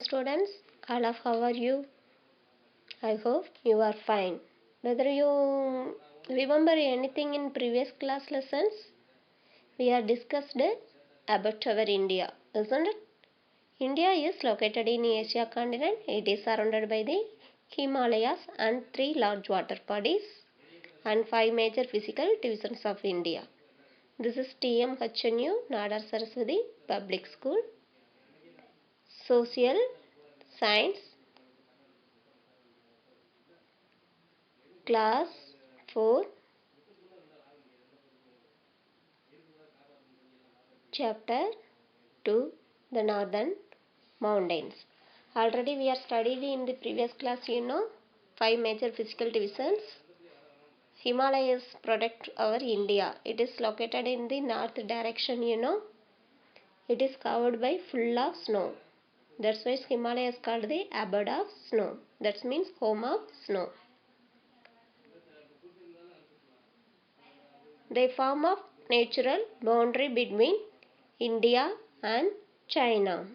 Students, all of how are you? I hope you are fine. Whether you remember anything in previous class lessons, we have discussed about our India, isn't it? India is located in Asia continent. It is surrounded by the Himalayas and three large water bodies and five major physical divisions of India. This is TMHNU Nadar Saraswati Public School. Social Science Class 4 Chapter 2 The Northern Mountains. Already we are studied in the previous class, five major physical divisions. Himalayas protect our India. It is located in the north direction, It is covered by full of snow. That's why Himalaya is called the abode of snow. That means home of snow. They form a natural boundary between India and China.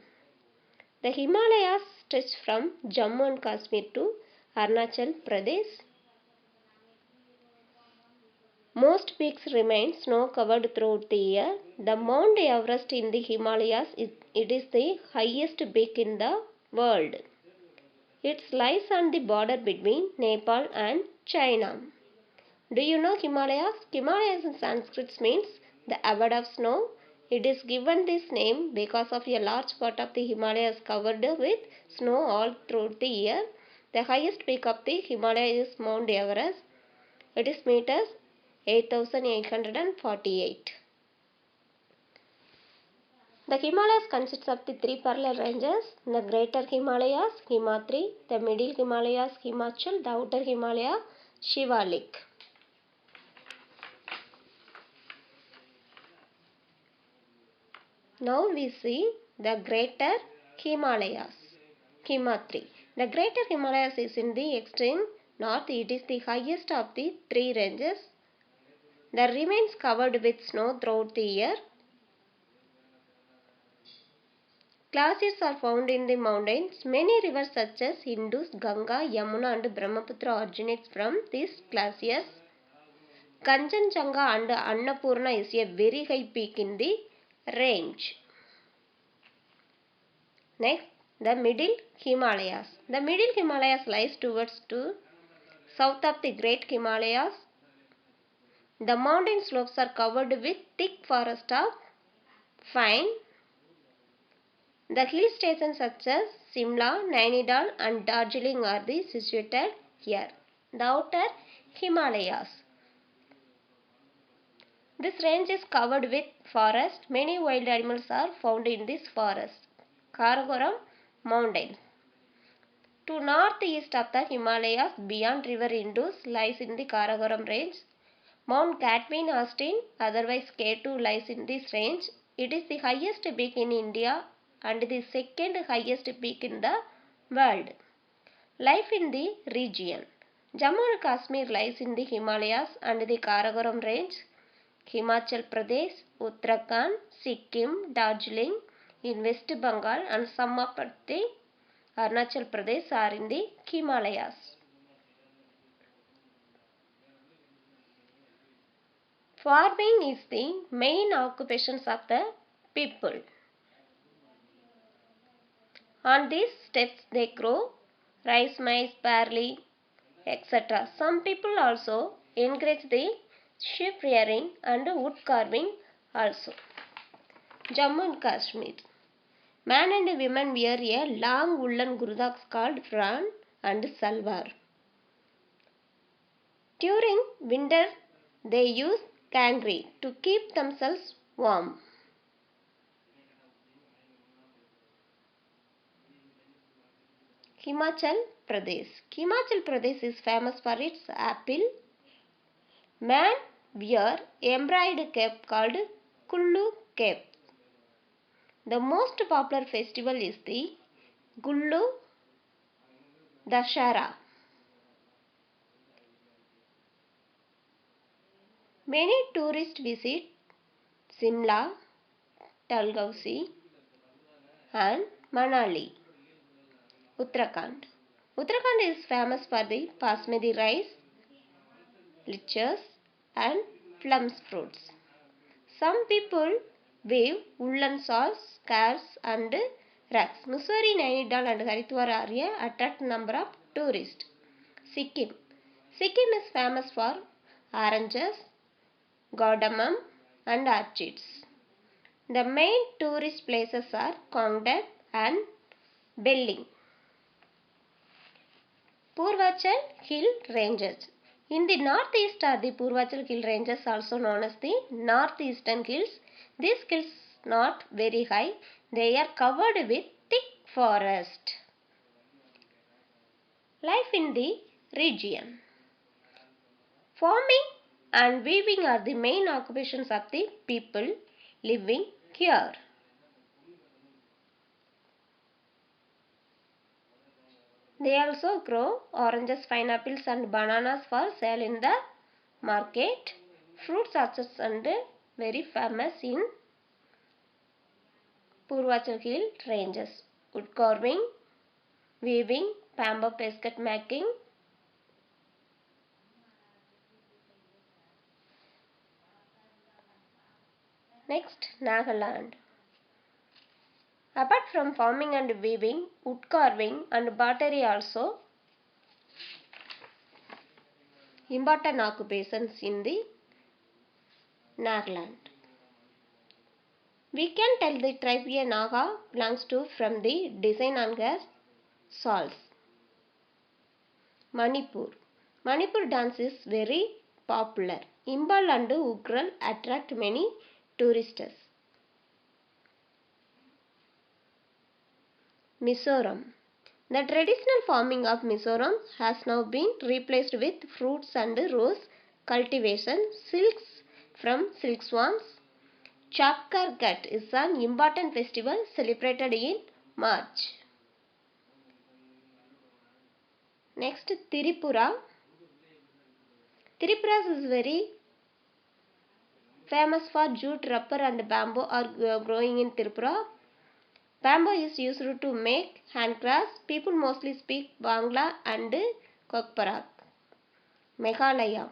The Himalayas stretch from Jammu and Kashmir to Arunachal Pradesh. Most peaks remain snow-covered throughout the year. The Mount Everest in the Himalayas it is the highest peak in the world. It lies on the border between Nepal and China. Do you know Himalayas? Himalayas in Sanskrit means the abode of snow. It is given this name because of a large part of the Himalayas covered with snow all throughout the year. The highest peak of the Himalayas is Mount Everest. It is meters 8,848. The Himalayas consists of the three parallel ranges: the Greater Himalayas, Himatri; the Middle Himalayas, Himachal; the Outer Himalaya, Shivalik. Now we see the Greater Himalayas, Himatri. The Greater Himalayas is in the extreme north. It is the highest of the three ranges. The remains covered with snow throughout the year. Glaciers are found in the mountains. Many rivers such as Indus, Ganga, Yamuna and Brahmaputra originate from these glaciers. Kanchenjunga and Annapurna is a very high peak in the range. Next, the Middle Himalayas. The Middle Himalayas lies towards to south of the Great Himalayas. The mountain slopes are covered with thick forest of pine. The hill stations such as Simla, Nainidal and Darjeeling are situated here. The Outer Himalayas. This range is covered with forest. Many wild animals are found in this forest. Karakoram Mountains. To northeast of the Himalayas, beyond river Indus, lies in the Karakoram range. Mount Katmin Austin, otherwise K2, lies in this range. It is the highest peak in India and the second highest peak in the world. Life in the region. Jammu and Kashmir lies in the Himalayas and the Karakoram range. Himachal Pradesh, Uttarakhand, Sikkim, Darjeeling in West Bengal and some of the Arunachal Pradesh are in the Himalayas. Farming is the main occupations of the people. On these steppes they grow rice, maize, barley, etc. Some people also encourage the sheep rearing and wood carving also. Jammu and Kashmir. Man and women wear a long woolen gurdaks called fran and salwar. During winter they use kangri to keep themselves warm. Himachal Pradesh. Himachal Pradesh is famous for its apple. Man wear embroidered cape called Kullu cape. The most popular festival is the Gullu Dashara. Many tourists visit Simla, Dalhousie and Manali. Uttarakhand. Uttarakhand is famous for the basmati rice, lichens and plum fruits. Some people weave woolen shawls, scarves and rugs. Mussoorie, Nainital and Haridwar area attract number of tourists. Sikkim. Sikkim is famous for oranges, cardamom and orchids. The main tourist places are Kongdek and Belling. Purvachal Hill Ranges. In the northeast are the Purvachal Hill Ranges, also known as the northeastern hills. These hills not very high. They are covered with thick forest. Life in the region. Farming and weaving are the main occupations of the people living here. They also grow oranges, pineapples and bananas for sale in the market. Fruits orchards and very famous in Purvachal Hill Ranges. Wood carving, weaving, bamboo basket making. Next, Nagaland. Apart from farming and weaving, wood carving and pottery also important occupations in the Nagaland. We can tell the tribe a Naga belongs to from the design on their shawls. Manipur. Manipur dance is very popular. Imbal and Ugral attract many tourists. Mizoram. The traditional farming of Mizoram has now been replaced with fruits and rose cultivation, silks from silksworms. Chapkar Ghat is an important festival celebrated in March. Next, Tripura. Tripura is very famous for jute, rubber and bamboo are growing in Tripura. Bamboo is used to make handcrafts. People mostly speak Bangla and Kokparak. Meghalaya.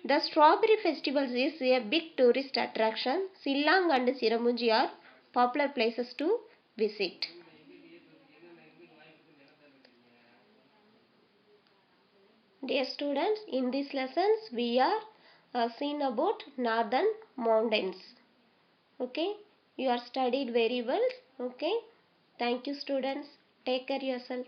The strawberry festival is a big tourist attraction. Shillong and Cherrapunji are popular places to visit. Dear students, in these lessons we are seen about northern mountains. Okay, you are studied very well. Okay, thank you students. Take care yourself.